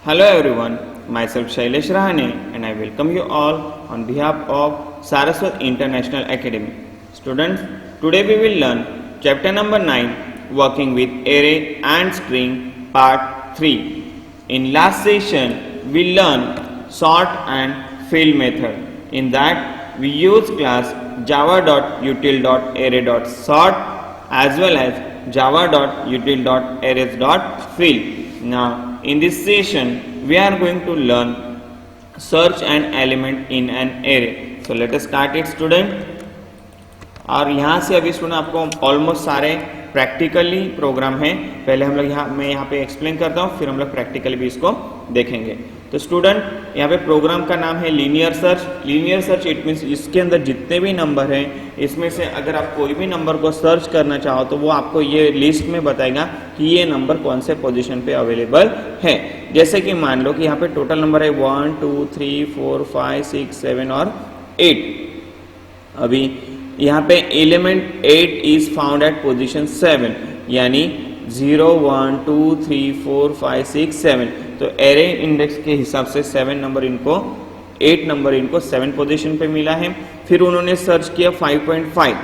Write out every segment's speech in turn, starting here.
Hello everyone, myself Shailesh Rahane and I welcome you all on behalf of Saraswat International Academy. Students, today we will learn chapter number 9, working with array and string part 3. In last session, we learned sort and fill method. In that, we use class java.util.array.sort as well as java.util.arrays.fill. Now, in this session, we are going to learn search an element in an array. So let us start it, student. और यहाँ से अभी student आपको almost सारे practically programme हैं. पहले हम लोग मैं यहाँ पे एक्सप्लेन करता हूँ, फिर हम लोग प्रैक्टिकली भी इसको देखेंगे. तो स्टूडेंट यहाँ पे प्रोग्राम का नाम है linear search. Linear search it means इसके अंदर जितने भी नंबर हैं इसमें से अगर आप कोई भी नंबर को सर्च करना चाहो तो वो आपको ये लिस्ट में बताएगा कि ये नंबर कौन से पोजीशन पे अवेलेबल है. जैसे कि मान लो कि यहाँ पे टोटल नंबर है 1 2 3 4 5 6 7 और 8. अभी यहाँ पे element 8 is found at position 7 यानी 0 1 2 3 4 5 6 7. तो एरे इंडेक्स के हिसाब से 8 नंबर इनको 7 पोजीशन पे मिला है. फिर उन्होंने सर्च किया 5.5.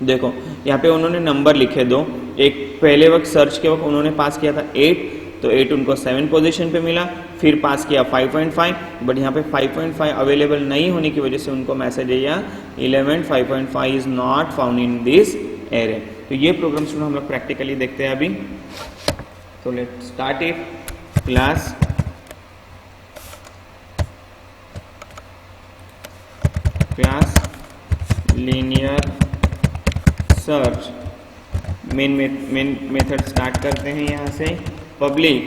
देखो यहाँ पे उन्होंने नंबर लिखे दो. एक पहले वक्त सर्च के वक्त उन्होंने पास किया था 8, तो 8 उनको 7 पोजीशन पे मिला. फिर पास किया 5.5, बट यहाँ पे 5.5 अवेलेबल नहीं होने की वजह से उनको मैसेज आया element 5.5 is not found in this array. तो ये प्रोग्राम स्टूडेंट हम लोग प्रैक्टिकली देखते हैं अभी. तो let start it. Class linear search main method start करते हैं यहाँ से. Public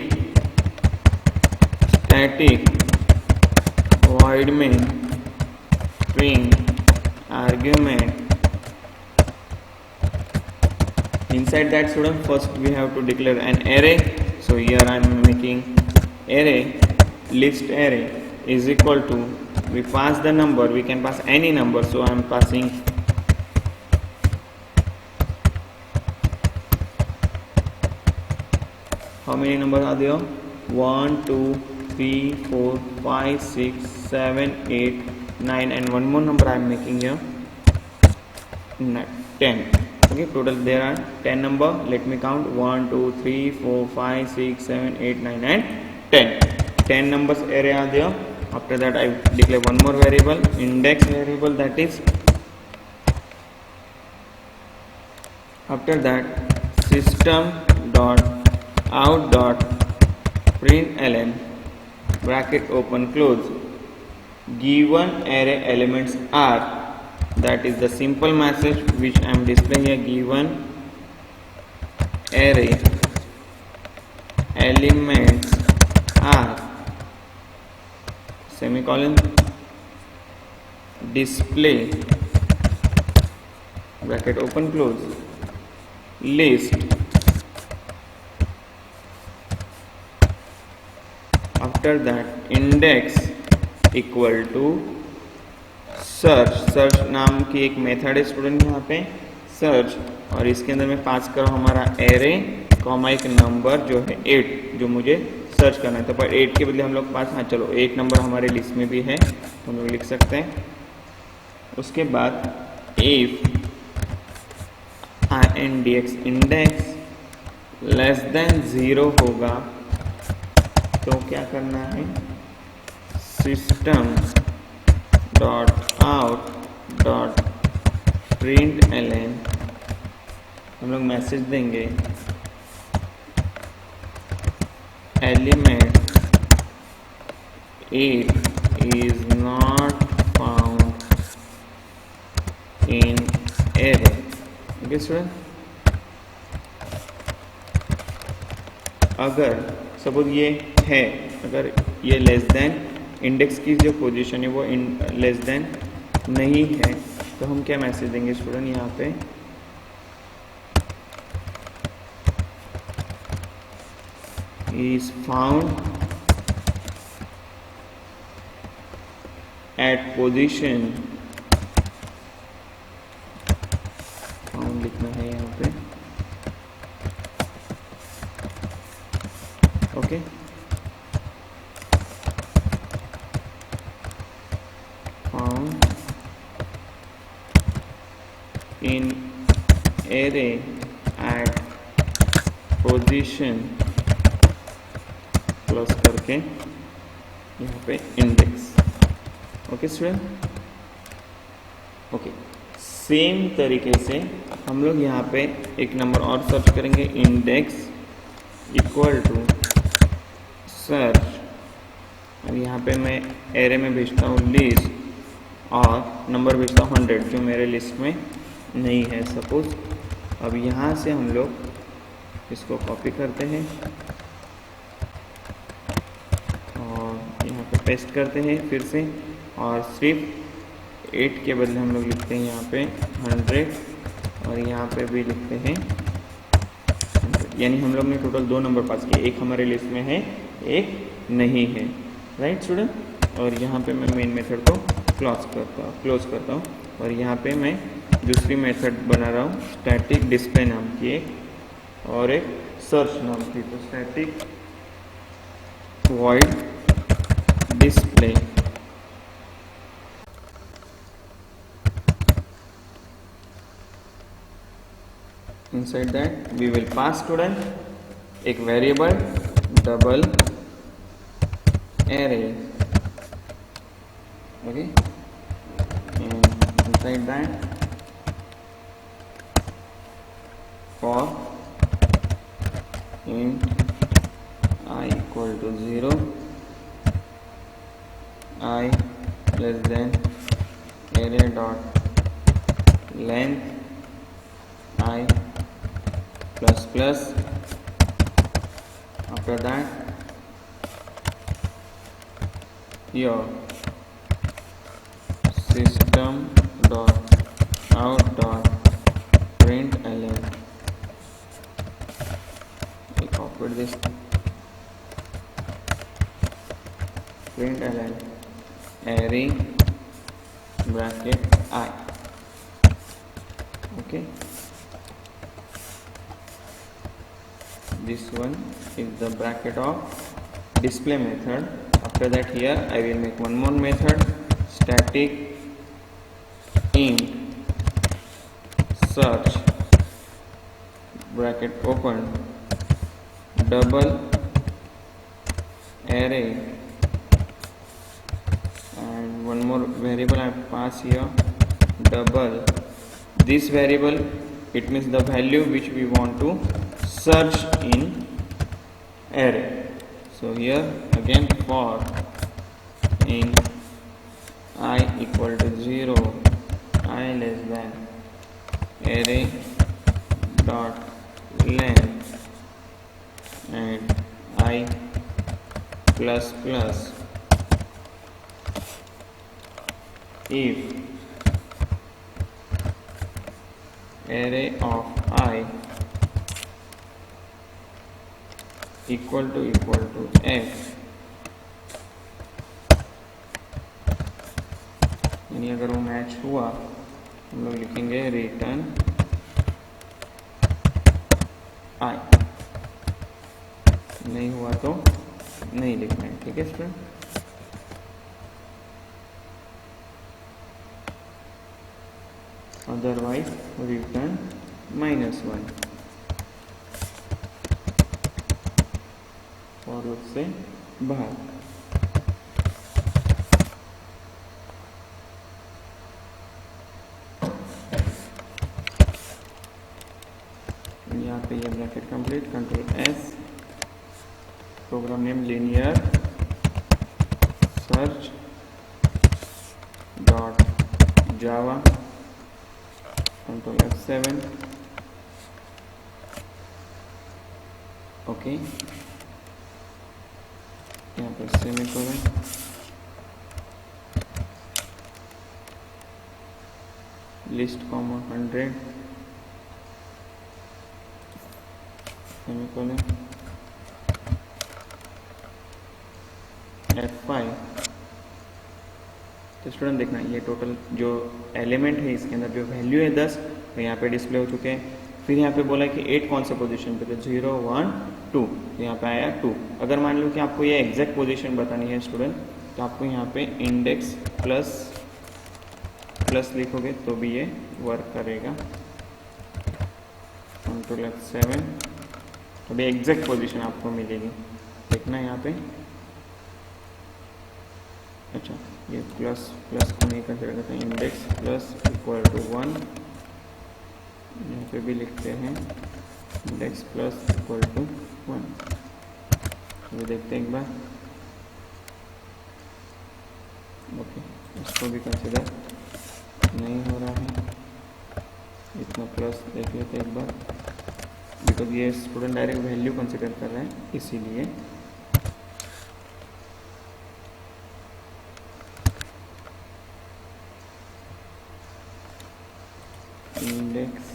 static void main string argument. Inside that student first we have to declare an array. So here I am making array list array is equal to, we pass the number, we can pass any number, so I am passing how many numbers are there? 1 2 3 4 5 6 7 8 9 and one more number I am making here 10. Okay, total there are 10 number. Let me count 1 2 3 4 5 6 7 8 9 and 10. 10 numbers array are there. After that I declare one more variable, index variable, that is after that system dot out dot println bracket open close given array elements are, that is the simple message which I am displaying here, given array elements are semicolon display bracket open close list. After that index equal to search. Search नाम की एक method है student यहाँ पे search, और इसके अंदर मैं पास करूँ हमारा एरे कॉमा एक नंबर जो है 8 जो मुझे सर्च करना है. तो पर 8 के बदले हम लोग पास, हाँ चलो 8 नंबर हमारे लिस्ट में भी है तो हम लोग लिख सकते हैं. उसके बाद इफ index लेस देन 0 होगा तो क्या करना है, system dot out dot println हम लोग मैसेज देंगे element 8 is not found in array. Okay student, अगर सपोज ये है, अगर ये लेस देन इंडेक्स की जो पोजीशन है वो लेस देन नहीं है तो हम क्या मैसेज देंगे स्टूडेंट यहाँ पे, is found at position, found लिखना है यहाँ पे, okay in array at position plus करके यहाँ पे index. Okay student, okay same तरीके से हम लोग यहाँ पे एक नंबर और सर्च करेंगे, इंडेक्स इक्वल टू सर्च, और यहाँ पे मैं एरे में भेजता हूँ लिस्ट और नंबर भेजता हूँ 100 जो मेरे लिस्ट में नहीं है सपोज। अब यहाँ से हम लोग इसको कॉपी करते हैं और यहाँ पे पेस्ट करते हैं फिर से, और सिर्फ 8 के बदले हम लोग लिखते हैं यहाँ पे 100 और यहाँ पे भी लिखते हैं 100। यानी हम लोग ने टोटल 2 नंबर पास किए, एक हमारे लिस्ट में है एक नहीं है, राइट स्टूडेंट। और यहाँ पे मैं मेन मेथड को क्लोज करता हूँ और यहाँ पे मैं दूसरी मेथड बना रहा हूँ स्टैटिक डिस्प्ले नाम की एक और एक सर्च नाम की। तो static void display, inside that we will pass student एक variable double array, okay, and inside that for int I equal to 0, I less than array dot length I plus plus, after that your system dot out dot println, I copied this, println array bracket I, okay. This one is the bracket of display method. After that here I will make one more method, static int search bracket open double array, and one more variable I pass here double. This variable, it means the value which we want to search in array. So here again for in I equal to 0, I less than array dot length and I plus plus, if array of I equal to x, यानी अगर वो match हुआ हम लोग लिखेंगे return I, नहीं हुआ तो नहीं लिखना है, ठीक है student. Otherwise return -1 for loop से बाहर। यहाँ पे ये bracket complete, control S, program name linear search dot Java, control F7, okay. यहाँ पर semicolon, list comma 100 semicolon, F5। तो स्टूडेंट देखना ये टोटल जो एलिमेंट है इसके अंदर जो वैल्यू है 10 तो यहाँ पे डिस्प्ले हो चुके हैं। फिर यहाँ पे बोला कि 8 कौन से पोजीशन पे, तो 0 1 2, तो यहाँ पे आया 2। अगर मान लो कि आपको ये एग्जैक्ट पोजीशन बतानी है स्टूडेंट, तो आपको यहाँ पे इंडेक्स प्लस लिखोगे तो भी ये वर्क करेगा। कंट्रोल F7, अभी एग्जैक्ट पोजीशन आपको मिलेगी, देखना यहाँ पे। अच्छा, ये प्लस प्लस को नहीं कंसिडर करते, इंडेक्स प्लस इक्वल टू 1, यहाँ पे भी लिखते हैं इंडेक्स प्लस इक्वल टू 1। तो देखते हैं एक बार। ओके, इसको भी कंसिडर नहीं हो रहा है, इतना प्लस देख लेते एक बार, बिकॉज ये स्टूडेंट डायरेक्ट वैल्यू कंसिडर कर रहा है इसीलिए। इंडेक्स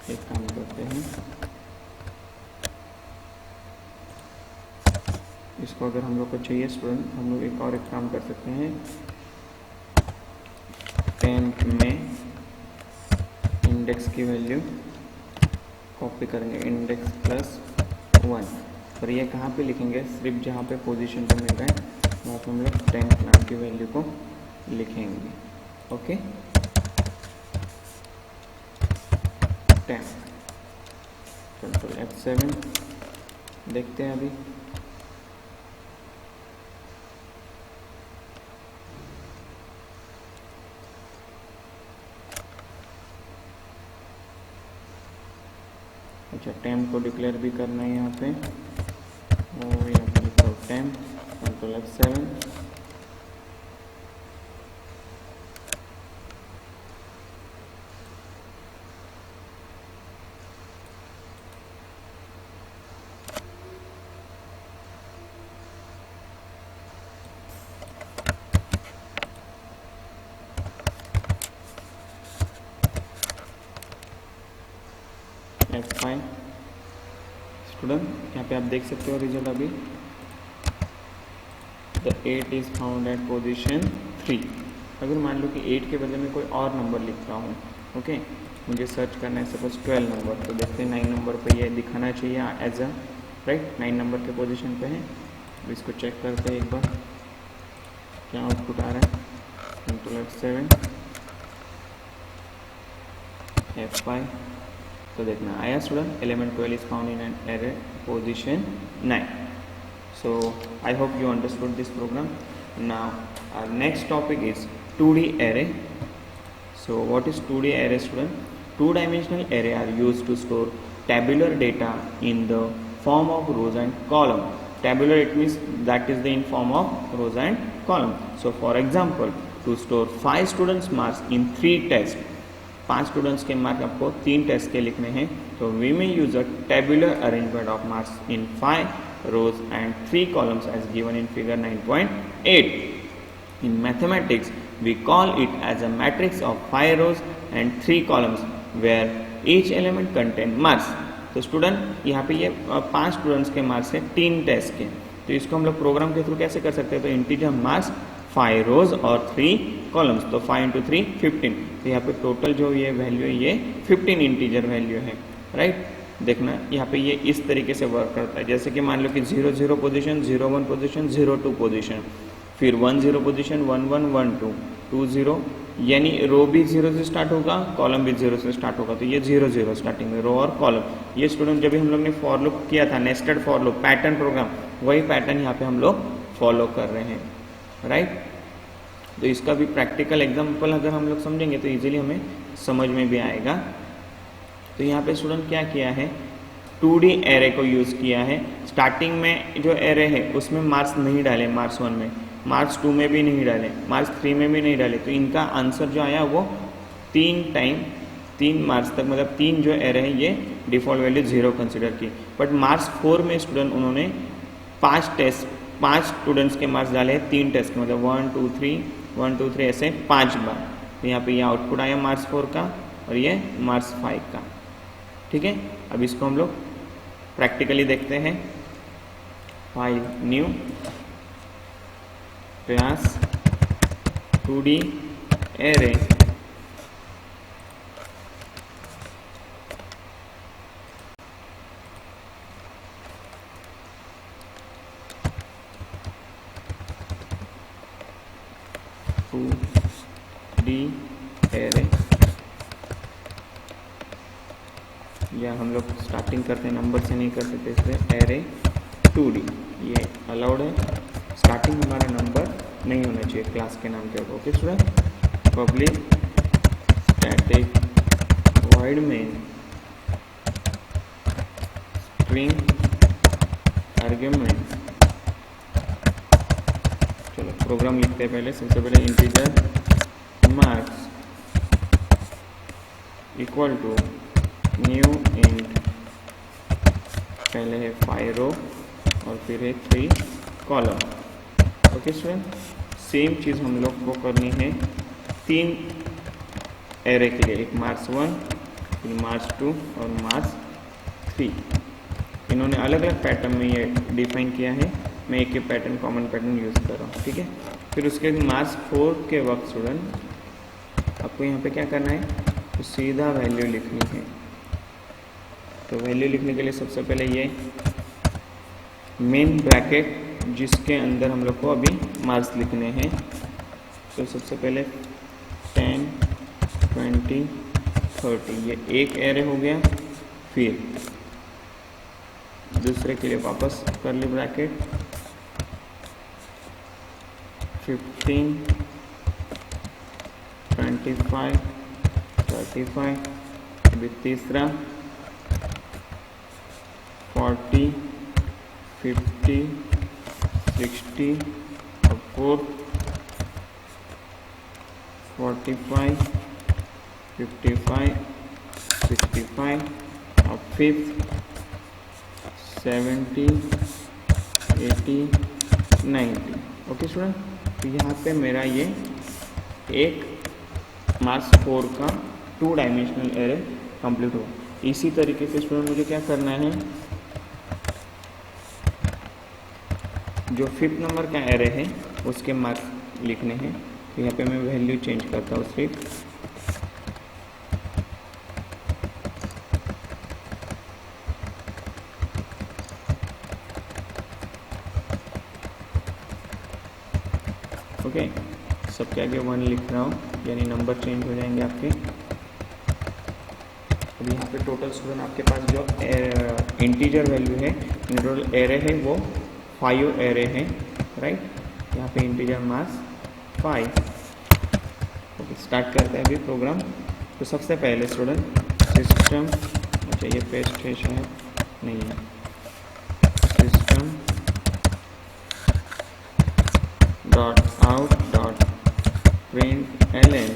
एक काम करते हैं, इसको अगर हम लोग को चाहिए स्टूडेंट, हम लोग एक और एक काम कर सकते हैं, टेंथ में इंडेक्स की वैल्यू कॉपी करेंगे, इंडेक्स प्लस 1, और ये कहाँ पे लिखेंगे, सिर्फ जहाँ पे पोजीशन पे मिल रहा है वहाँ पे हम लोग टेंथ नाम की वैल्यू को लिखेंगे। ओके, 10, कंट्रोल F7, देखते हैं अभी। अच्छा, टेम्प को डिक्लेयर भी करना है यहाँ पे, और यहाँ पे लिखो temp, control F7, F5। Student यहाँ पे आप देख सकते हो रिजल्ट अभी, the 8 is found at position 3। अगर मान लो कि 8 के बदले में कोई और नंबर लिख रहा हूँ, ओके, मुझे सर्च करना है सपोज 12 नंबर, तो देखते हैं 9 नंबर पे ये दिखाना चाहिए एज अ राइट, 9 नंबर के पोजीशन पे है। तो इसको चेक करते हैं एक बार क्या आउटपुट आ रहा है, कंट्रोल F7, F5, तो देखना आया student, element 12 is found in an array position 9। So I hope you understood this program. Now our next topic is 2D array. So what is 2D array, student? Two-dimensional array are used to store tabular data in the form of rows and column. Tabular, it means that is the in form of rows and column. So for example, to store 5 students marks in 3 tests, 5 students के mark आपको 3 test के लिखने हैं, तो we में use a tabular arrangement of marks in 5 rows and 3 columns as given in figure 9.8. In mathematics, we call it as a matrix of 5 rows and 3 columns where each element contain marks. तो student यहाँ पे ये 5 students के marks है 3 test के, तो इसको हम लोग प्रोग्राम के थ्रू कैसे कर सकते हैं, तो इंटीजर मार्क्स 5 रोज और 3 कॉलम्स, तो 5 इंटू 3 15, तो यहाँ पे टोटल जो ये वैल्यू है ये 15 इंटीजर वैल्यू है, राइट। देखना यहाँ पे ये इस तरीके से वर्क करता है, जैसे कि मान लो कि 0 0 पोजीशन, 0 1 पोजीशन, 0 2 पोजीशन, फिर 1 0 पोजीशन, 1 1 1 2 2 0, यानी रो भी 0 से स्टार्ट होगा, कॉलम भी 0 से स्टार्ट होगा, तो ये 0 0 स्टार्टिंग में रो और कॉलम। ये स्टूडेंट जब भी हम लोग ने फॉर लूप किया था, nested for loop pattern program, वही पैटर्न यहाँ पे हम लोग फॉलो कर रहे हैं, राइट। तो इसका भी प्रैक्टिकल एग्जाम्पल अगर हम लोग समझेंगे तो इजीली हमें समझ में भी आएगा। तो यहाँ पे स्टूडेंट क्या किया है, 2D एरे को यूज़ किया है। स्टार्टिंग में जो एरे है उसमें मार्क्स नहीं डाले, मार्क्स 1 में, मार्क्स 2 में भी नहीं डाले, मार्क्स 3 में भी नहीं डाले, तो इनका आंसर जो आया वो 3 मार्क्स तक, मतलब 3 जो एरे है ये डिफ़ॉल्ट वैल्यू 0 कंसिडर की। बट मार्क्स 4 में स्टूडेंट उन्होंने 5 स्टूडेंट्स के मार्क्स डाले हैं 3 टेस्ट के, मतलब 1 2 3 ऐसे 5 बार। तो यहाँ पे ये आउटपुट आया मार्क्स 4 का और ये मार्क्स 5 का, ठीक है। अब इसको हम लोग प्रैक्टिकली देखते हैं। File new class 2D array, array starting करते हैं, नंबर से नहीं कर सकते, इसलिए एरे 2D ये अलाउड है। स्टार्टिंग हमारा नंबर नहीं होना चाहिए क्लास के नाम के ऊपर। Okay student, public static void main string argument. चलो प्रोग्राम लिखते हैं पहले। सबसे पहले integer marks equal to new int, पहले है 5 रो और फिर है 3 कॉलम। ओके स्टूडेंट, सेम चीज़ हम लोग को करनी है 3 एरे के लिए, एक मार्क्स 1, फिर मार्क्स 2 और मार्क्स 3। इन्होंने अलग अलग पैटर्न में ये डिफाइन किया है, मैं एक ही पैटर्न कॉमन पैटर्न यूज़ कर रहा हूँ, ठीक है। फिर उसके मार्क्स 4 के वक्त स्टूडेंट आपको यहाँ पे क्या करना है, तो सीधा वैल्यू लिखनी है। तो वैल्यू लिखने के लिए सबसे पहले ये मेन ब्रैकेट जिसके अंदर हम लोग को अभी मार्क्स लिखने हैं, तो सबसे पहले 10, 20, 30 ये एक एरे हो गया। फिर दूसरे के लिए वापस कर ली ब्रैकेट 15, 25, 35, अभी तीसरा 40, 50, 60 और 45, 55, 65 और 70, 80, 90। ओके स्टूडेंट, तो यहाँ पे मेरा ये एक मार्क्स 4 का 2 डायमेंशनल एरे कंप्लीट हुआ। इसी तरीके से स्टूडेंट मुझे क्या करना है, जो 5th नंबर का एरे है उसके मार्क्स लिखने हैं। तो यहाँ पे मैं वैल्यू चेंज करता हूँ सिर्फ, ओके। सबके आगे 1 लिख रहा हूँ, यानी नंबर चेंज हो जाएंगे आपके। अब यहाँ पे टोटल स्टूडेंट आपके पास जो इंटीजर वैल्यू है, टोटल एरे है वो 5 एरे हैं, राइट। यहाँ पे इंटीजर मार्क्स 5। ओके, स्टार्ट करते हैं अभी प्रोग्राम। तो सबसे पहले स्टूडेंट सिस्टम, अच्छा ये पेस्ट है शायद, नहीं है, system dot out dot print LN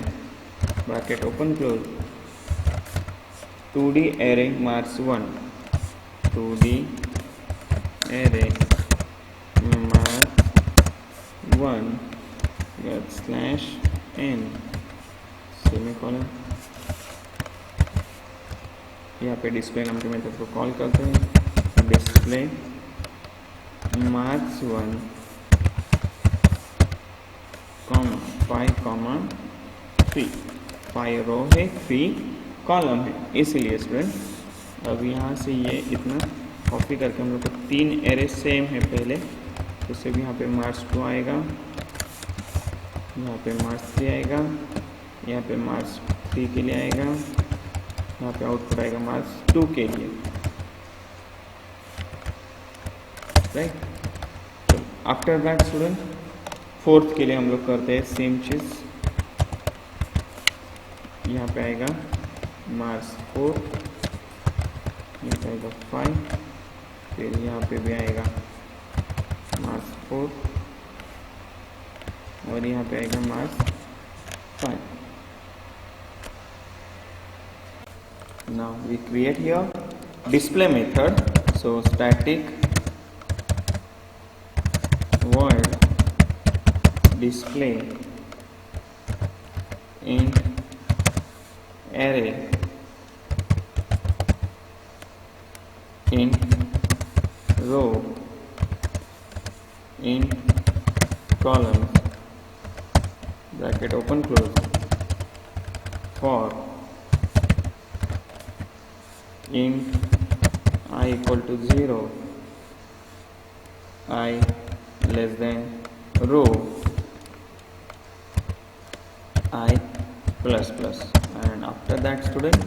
bracket open close 2D array marks 1, 2D array marks 1 slash n semicolon. यहाँ पे डिस्प्ले नाम के मेथड को कॉल करते हैं, डिस्प्ले मार्क्स 1 5, 5 रो है 3 कॉलम है, इसलिए स्टूडेंट अब यहाँ से ये इतना कॉपी करके हम लोग को 3 एरे सेम है पहले, तो सिर्फ यहाँ पे मार्क्स 2 आएगा, यहाँ पे मार्क्स 3 आएगा, यहाँ पे मार्क्स 3 के लिए आएगा, यहाँ पे आउटपुट आएगा मार्क्स 2 के लिए, राइट। तो आफ्टर दैट स्टूडेंट 4th के लिए हम लोग करते हैं सेम चीज़। यहाँ पे आएगा मार्क्स 4, यहाँ पे आएगा 5, फिर यहाँ पे भी आएगा मार्क्स 4 और यहाँ पे आएगा marks 5। Now we create here display method. So static void display int array int row int column bracket open close for int I equal to 0, I less than row, I plus plus, and after that student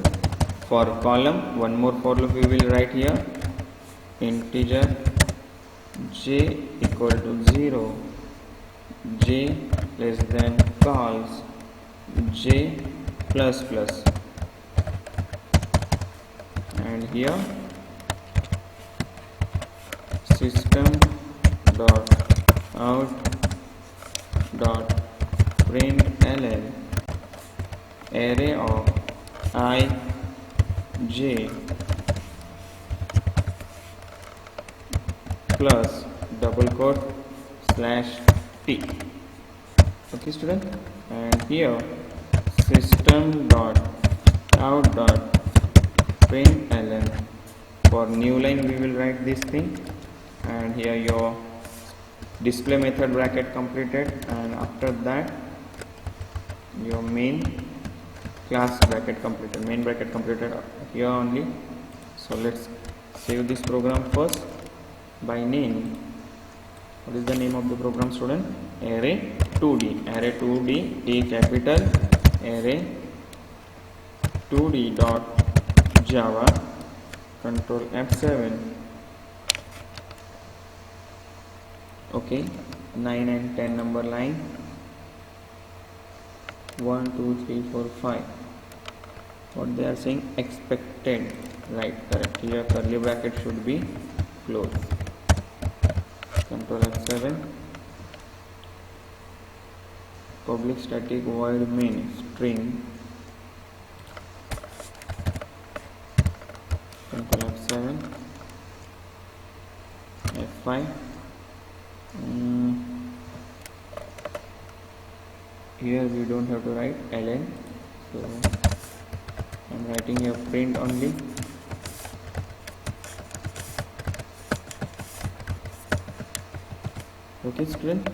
For column, one more for loop we will write here. Integer j equal to 0, j less than calls j plus plus, and here system dot out dot println array of I j plus double quote slash t. Okay student, and here system dot out dot println, for new line we will write this thing, and here your display method bracket completed, and after that your main class bracket completed, main bracket completed here only. So let's save this program first by name. What is the name of the program student? Array 2D, array 2D, T capital, array 2D dot java, control F7. Okay, 9 and 10 number line, 1 2 3 4 5. What they are saying? Expected, right? Correct. Here curly bracket should be closed. Control F7. Public static void main string, control F7, F5. Here we don't have to write ln, so I'm writing here print only. Okay student,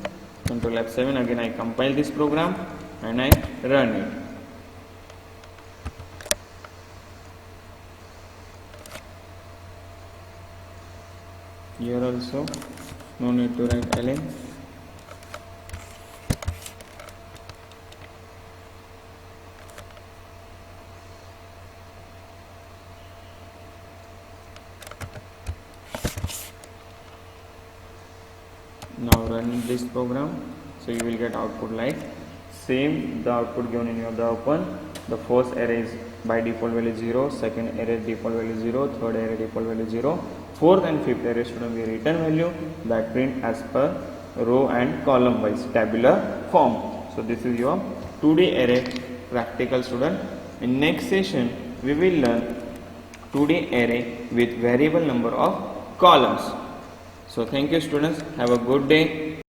control F7. Again I compile this program and I run it. Here also no need to write ln. Now run this program, so you will get output like same the output given in your the open. The first array is by default value 0, second array default value 0, third array default value 0, fourth and fifth array student will return value that print as per row and column wise tabular form. So this is your 2D array practical student. In next session we will learn 2D array with variable number of columns. So thank you students, have a good day.